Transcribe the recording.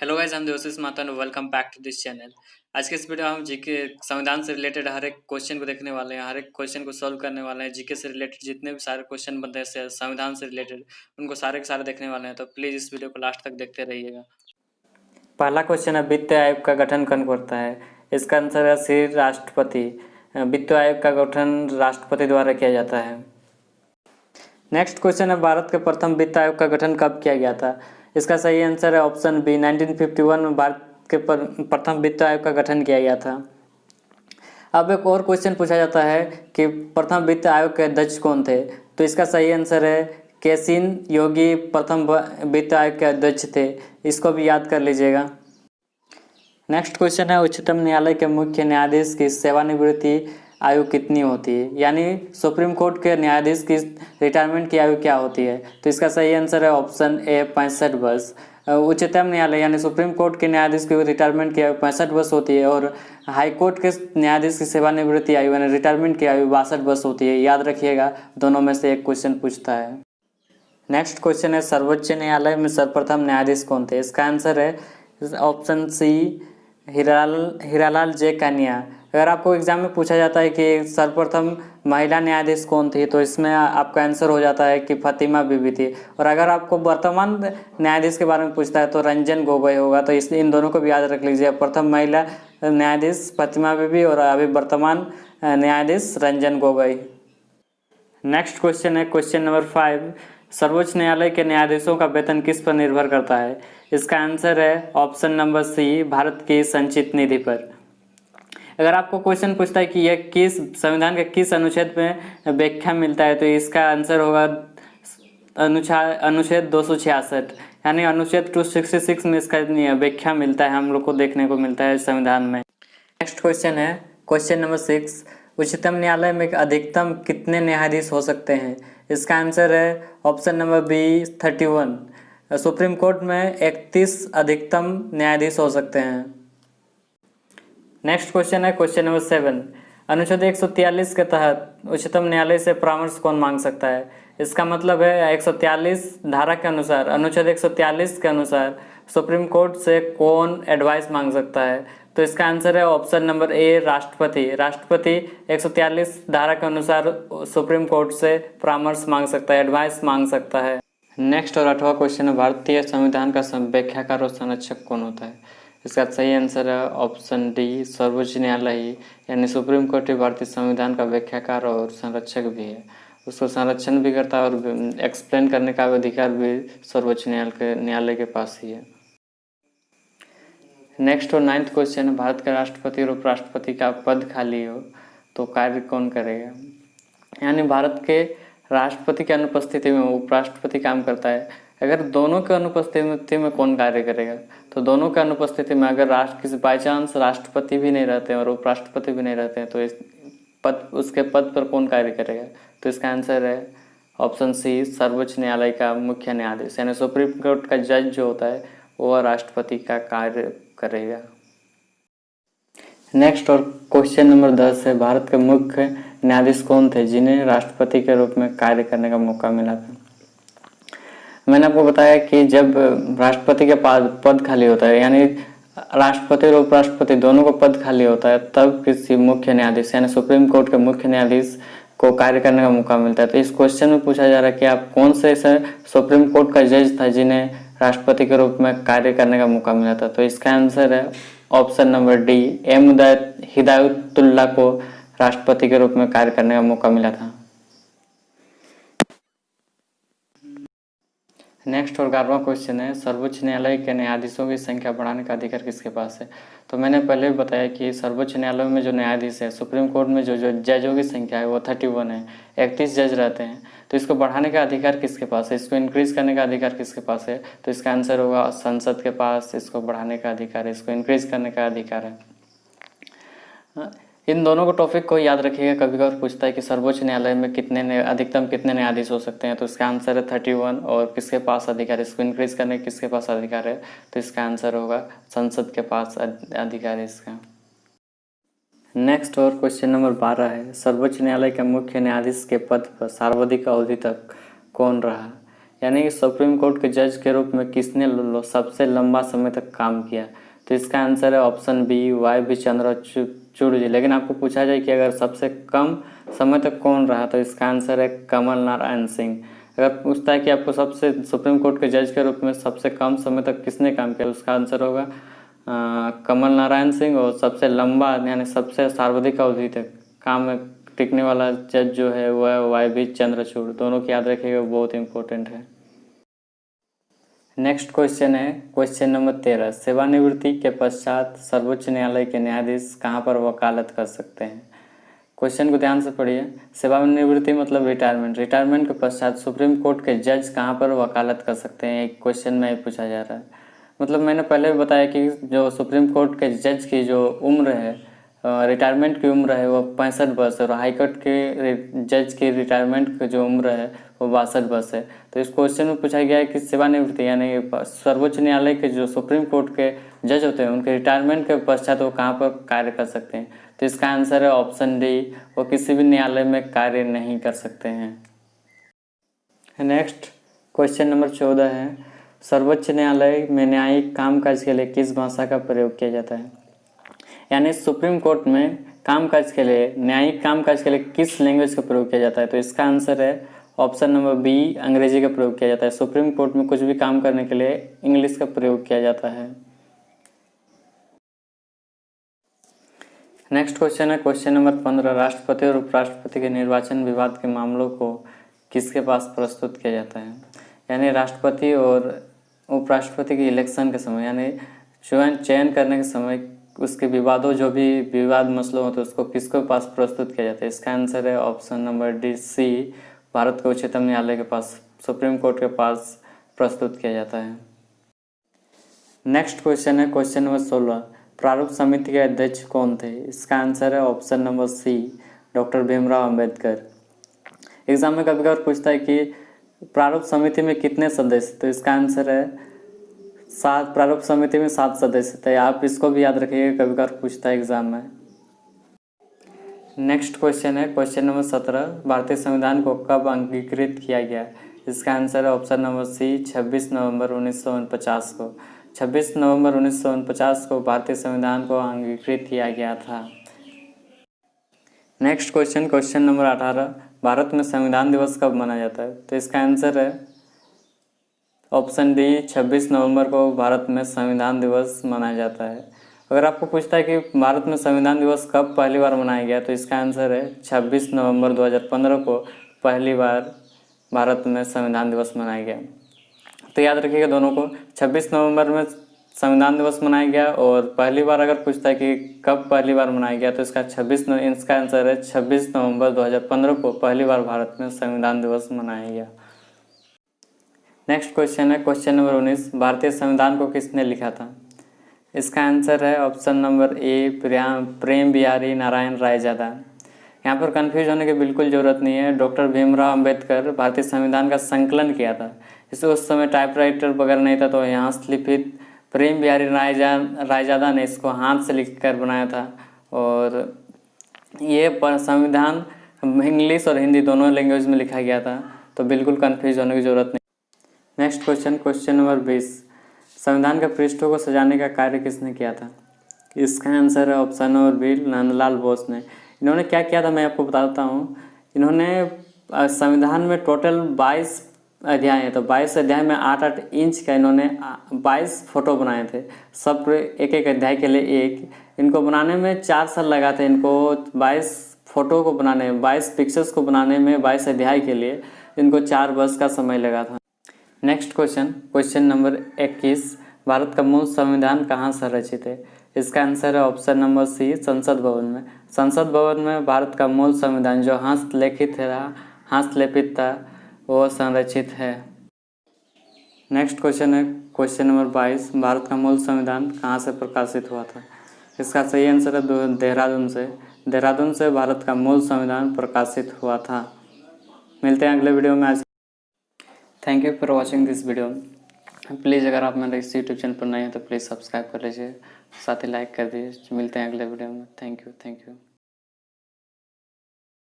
Hello guys, हम देवशीष माता welcome back to this channel. आज के इस वीडियो में हम जीके संविधान से रिलेटेड हर एक क्वेश्चन को देखने वाले हैं, हर एक क्वेश्चन को सॉल्व करने वाले हैं। जीके से रिलेटेड जितने भी सारे क्वेश्चन बनते हैं संविधान से रिलेटेड, उनको सारे के सारे देखने वाले हैं। तो प्लीज़ इस वीडियो को लास्ट तक देखते रहिएगा। पहला क्वेश्चन है, वित्त आयोग का गठन कौन करता है? इसका आंसर है श्री राष्ट्रपति। वित्त आयोग का गठन राष्ट्रपति द्वारा किया जाता है। नेक्स्ट क्वेश्चन है, भारत के प्रथम वित्त आयोग का गठन कब किया गया था? इसका सही आंसर है ऑप्शन बी, 1951 में भारत के प्रथम वित्त आयोग का गठन किया गया था। अब एक और क्वेश्चन पूछा जाता है कि प्रथम वित्त आयोग के अध्यक्ष कौन थे? तो इसका सही आंसर है केसिन योगी प्रथम वित्त आयोग के अध्यक्ष थे। इसको भी याद कर लीजिएगा। नेक्स्ट क्वेश्चन है, उच्चतम न्यायालय के मुख्य न्यायाधीश की सेवानिवृत्ति आयु कितनी होती है? यानी सुप्रीम कोर्ट के न्यायाधीश की रिटायरमेंट की आयु क्या होती है? तो इसका सही आंसर है ऑप्शन ए, 65 वर्ष। उच्चतम न्यायालय यानी सुप्रीम कोर्ट के न्यायाधीश की रिटायरमेंट की आयु 65 वर्ष होती है और हाई कोर्ट के न्यायाधीश की सेवानिवृत्ति आयु यानी रिटायरमेंट की आयु 62 वर्ष होती है। याद रखिएगा, दोनों में से एक क्वेश्चन पूछता है। नेक्स्ट क्वेश्चन है, सर्वोच्च न्यायालय में सर्वप्रथम न्यायाधीश कौन थे? इसका आंसर है ऑप्शन सी, हीरालाल जे कानिया। अगर आपको एग्जाम में पूछा जाता है कि सर्वप्रथम महिला न्यायाधीश कौन थी, तो इसमें आपका आंसर हो जाता है कि फातिमा बीबी थी। और अगर आपको वर्तमान न्यायाधीश के बारे में पूछता है तो रंजन गोगोई होगा। तो इन दोनों को भी याद रख लीजिए, प्रथम महिला न्यायाधीश फातिमा बीबी और अभी वर्तमान न्यायाधीश रंजन गोगोई। नेक्स्ट क्वेश्चन है, क्वेश्चन नंबर 5, सर्वोच्च न्यायालय के न्यायाधीशों का वेतन किस पर निर्भर करता है? इसका आंसर है ऑप्शन नंबर सी, भारत की संचित निधि पर। अगर आपको क्वेश्चन पूछता है कि यह किस संविधान के किस अनुच्छेद में व्याख्या मिलता है, तो इसका आंसर होगा अनुच्छेद 266 यानी अनुच्छेद 266 में इसका व्याख्या मिलता है, हम लोग को देखने को मिलता है संविधान में। नेक्स्ट क्वेश्चन है, क्वेश्चन नंबर 6, उच्चतम न्यायालय में अधिकतम कितने न्यायाधीश हो सकते हैं? इसका आंसर है option number B, 31। Supreme court में 31 अधिकतम न्यायाधीश हो सकते हैं। नेक्स्ट क्वेश्चन है, क्वेश्चन नंबर 7, अनुच्छेद 143 के तहत उच्चतम न्यायालय से परामर्श कौन मांग सकता है? इसका मतलब है 143 धारा के अनुसार, अनुच्छेद 143 के अनुसार सुप्रीम कोर्ट से कौन एडवाइस मांग सकता है? तो इसका आंसर है ऑप्शन नंबर ए, राष्ट्रपति। राष्ट्रपति 143 धारा के अनुसार सुप्रीम कोर्ट से परामर्श मांग सकता है, एडवाइस मांग सकता है। नेक्स्ट और 8वां क्वेश्चन है, भारतीय संविधान का व्याख्याकार और संरक्षक कौन होता है? इसका सही आंसर है ऑप्शन डी, सर्वोच्च न्यायालय ही यानी सुप्रीम कोर्ट ही भारतीय संविधान का व्याख्याकार और संरक्षक भी है। उसको संरक्षण भी करता है और एक्सप्लेन करने का अधिकार भी सर्वोच्च न्यायालय के पास ही है। नेक्स्ट और 9th क्वेश्चन है, भारत के राष्ट्रपति और उपराष्ट्रपति का पद खाली हो तो कार्य कौन करेगा? यानी भारत के राष्ट्रपति की अनुपस्थिति में उपराष्ट्रपति काम करता है। अगर दोनों के अनुपस्थिति में कौन कार्य करेगा? तो दोनों के अनुपस्थिति में अगर किसी बाई चांस राष्ट्रपति भी नहीं रहते हैं और उपराष्ट्रपति भी नहीं रहते हैं, तो उसके पद पर कौन कार्य करेगा? तो इसका आंसर है ऑप्शन सी, सर्वोच्च न्यायालय का मुख्य न्यायाधीश यानी सुप्रीम कोर्ट का जज जो होता है वह राष्ट्रपति का कार्य करेगा। नेक्स्ट और क्वेश्चन नंबर 10 है, भारत के मुख्य न्यायाधीश कौन थे जिन्हें राष्ट्रपति के रूप में कार्य करने का मौका मिला था? मैंने आपको बताया कि जब राष्ट्रपति के पद खाली होता है यानी राष्ट्रपति और उपराष्ट्रपति दोनों को पद खाली होता है, तब किसी मुख्य न्यायाधीश यानी सुप्रीम कोर्ट के मुख्य न्यायाधीश को कार्य करने का मौका मिलता है। तो इस क्वेश्चन में पूछा जा रहा है कि आप कौन से ऐसे सुप्रीम कोर्ट का जज था जिन्हें राष्ट्रपति के रूप में कार्य करने का मौका मिला था? तो इसका आंसर है ऑप्शन नंबर डी, हिदायतुल्लाह को राष्ट्रपति के रूप में कार्य करने का मौका मिला था। नेक्स्ट और 11वां क्वेश्चन है, सर्वोच्च न्यायालय के न्यायाधीशों की संख्या बढ़ाने का अधिकार किसके पास है? तो मैंने पहले भी बताया कि सर्वोच्च न्यायालय में जो न्यायाधीश है, सुप्रीम कोर्ट में जो जजों की संख्या है वो 31 है, 31 जज रहते हैं। तो इसको बढ़ाने का अधिकार किसके पास है? इसको इंक्रीज करने का अधिकार किसके पास है? तो इसका आंसर होगा संसद के पास इसको बढ़ाने का अधिकार है, इसको इंक्रीज करने का अधिकार है। इन दोनों को टॉपिक को याद रखिएगा, कभी कभार पूछता है कि सर्वोच्च न्यायालय में अधिकतम कितने न्यायाधीश हो सकते हैं? तो इसका आंसर है 31। और किसके पास अधिकार है इसको इंक्रीज करने किसके पास अधिकार है? तो इसका आंसर होगा संसद के पास अधिकार है इसका। नेक्स्ट और क्वेश्चन नंबर 12 है, सर्वोच्च न्यायालय के मुख्य न्यायाधीश के पद पर सर्वाधिक अवधि तक कौन रहा? यानी कि सुप्रीम कोर्ट के जज के रूप में किसने सबसे लंबा समय तक काम किया? तो इसका आंसर है ऑप्शन बी YV चंद्रचूड़ जी। लेकिन आपको पूछा जाए कि अगर सबसे कम समय तक कौन रहा, तो इसका आंसर है कमल नारायण सिंह। अगर पूछता है कि आपको सबसे सुप्रीम कोर्ट के जज के रूप में सबसे कम समय तक किसने काम किया, उसका आंसर होगा कमल नारायण सिंह। और सबसे लंबा यानी सबसे सर्वाधिक अवधि तक काम टिकने वाला जज जो है वह YV चंद्रचूड़। दोनों की याद रखिएगा, बहुत इंपॉर्टेंट है। नेक्स्ट क्वेश्चन है क्वेश्चन नंबर 13। सेवानिवृत्ति के पश्चात सर्वोच्च न्यायालय के न्यायाधीश कहाँ पर वकालत कर सकते हैं? क्वेश्चन को ध्यान से पढ़िए। सेवानिवृत्ति मतलब रिटायरमेंट। रिटायरमेंट के पश्चात सुप्रीम कोर्ट के जज कहाँ पर वकालत कर सकते हैं, एक क्वेश्चन में पूछा जा रहा है। मतलब मैंने पहले भी बताया कि जो सुप्रीम कोर्ट के जज की जो उम्र है, रिटायरमेंट की उम्र है वो 65 वर्ष है, और हाईकोर्ट के जज की रिटायरमेंट की जो उम्र है वो 62 वर्ष है। तो इस क्वेश्चन में पूछा गया है कि सेवानिवृत्ति यानी सर्वोच्च न्यायालय के जो सुप्रीम कोर्ट के जज होते हैं उनके रिटायरमेंट के पश्चात वो कहाँ पर कार्य कर सकते हैं? तो इसका आंसर है ऑप्शन डी, वो किसी भी न्यायालय में कार्य नहीं कर सकते हैं। नेक्स्ट क्वेश्चन नंबर 14 है, सर्वोच्च न्यायालय में न्यायिक कामकाज के लिए किस भाषा का प्रयोग किया जाता है? यानी सुप्रीम कोर्ट में कामकाज के लिए, न्यायिक कामकाज के लिए किस लैंग्वेज का प्रयोग किया जाता है? तो इसका आंसर है ऑप्शन नंबर बी, अंग्रेजी का प्रयोग किया जाता है। सुप्रीम कोर्ट में कुछ भी काम करने के लिए इंग्लिश का प्रयोग किया जाता है। नेक्स्ट क्वेश्चन है क्वेश्चन नंबर 15। राष्ट्रपति और उपराष्ट्रपति के निर्वाचन विवाद के मामलों को किसके पास प्रस्तुत किया जाता है? यानी राष्ट्रपति और उपराष्ट्रपति के इलेक्शन के समय, यानी चयन करने के समय उसके विवादों, जो भी विवाद मसलों होते हैं उसको किसके पास प्रस्तुत किया जाता है? इसका आंसर है option number D C, Bharat के उच्चतम न्यायालय के पास, सुप्रीम कोर्ट के पास प्रस्तुत किया जाता है। नेक्स्ट क्वेश्चन है क्वेश्चन नंबर 16। प्रारूप समिति के अध्यक्ष कौन थे? इसका आंसर है option number C, doctor Bhimrao Ambedkar. Exam में कभी कभी पूछता है कि प्रारूप समिति में कितने सदस्य? तो इसका आंसर है 7। प्रारूप समिति में 7 सदस्य थे। आप इसको भी याद रखिएगा, कभी कभी पूछता है एग्जाम में। नेक्स्ट क्वेश्चन है क्वेश्चन नंबर 17। भारतीय संविधान को कब अंगीकृत किया गया? इसका आंसर है ऑप्शन नंबर सी, 26 नवंबर 1949 को। 26 नवंबर 1949 को भारतीय संविधान को अंगीकृत किया गया था। Next question question number 18। Bharat में संविधान दिवस कब मनाया जाता है? तो इसका आंसर है ऑप्शन डी, 26 नवंबर को भारत में संविधान दिवस मनाया जाता है। अगर आपको पूछता है कि भारत में संविधान दिवस कब पहली बार मनाया गया, तो इसका आंसर है 26 नवंबर 2015 को पहली बार भारत में संविधान दिवस मनाया गया। तो याद रखिएगा दोनों को, 26 नवंबर में संविधान दिवस मनाया गया, और पहली बार अगर पूछता है कि कब पहली बार मनाया गया, तो इसका आंसर है 26 नवंबर 2015 को पहली बार भारत में संविधान दिवस मनाया गया। नेक्स्ट क्वेश्चन है क्वेश्चन नंबर 19। भारतीय संविधान को किसने लिखा था? इसका आंसर है ऑप्शन नंबर ए, प्रेम बिहारी नारायण रायजादा। यहाँ पर कंफ्यूज होने की बिल्कुल ज़रूरत नहीं है। डॉक्टर भीमराव अंबेडकर भारतीय संविधान का संकलन किया था। इसे उस समय टाइपराइटर वगैरह नहीं था, तो यहाँ से लिखित प्रेम बिहारी रायजादा ने इसको हाथ से लिखकर बनाया था। और ये संविधान इंग्लिश और हिंदी दोनों लैंग्वेज में लिखा गया था, तो बिल्कुल कंफ्यूज होने की ज़रूरत नहीं। Next question question number 20। संविधान के पृष्ठों को सजाने का कार्य किसने किया था? इसका आंसर है option number B, Nandlal Bose ने। इन्होंने क्या किया था मैं आपको बताता हूँ। इन्होंने संविधान में टोटल 22 अध्याय है, तो 22 अध्याय में 8-8 इंच का इन्होंने 22 फोटो बनाए थे। सब एक एक अध्याय के लिए एक। इनको बनाने में 4 साल लगा था। इनको 22 फोटो को बनाने में, 22 पिक्चर्स को बनाने में, 22 अध्याय के लिए इनको 4 वर्ष का समय लगा था। Next question question number 21। Bharat का मूल संविधान कहाँ संरचित है? इसका आंसर है ऑप्शन नंबर सी, संसद भवन में। संसद भवन में भारत का मूल संविधान जो हस्तलिखित था वो संरचित है। नेक्स्ट क्वेश्चन है क्वेश्चन नंबर 22। भारत का मूल संविधान कहाँ से प्रकाशित हुआ था? इसका सही आंसर है देहरादून से। देहरादून से भारत का मूल संविधान प्रकाशित हुआ था। मिलते हैं अगले वीडियो में। आज thank you for watching this video. Please अगर आप मेरे इस यूट्यूब चैनल पर नए हैं तो प्लीज़ सब्सक्राइब कर लीजिए, साथ ही लाइक कर दीजिए। मिलते हैं अगले वीडियो में। Thank you.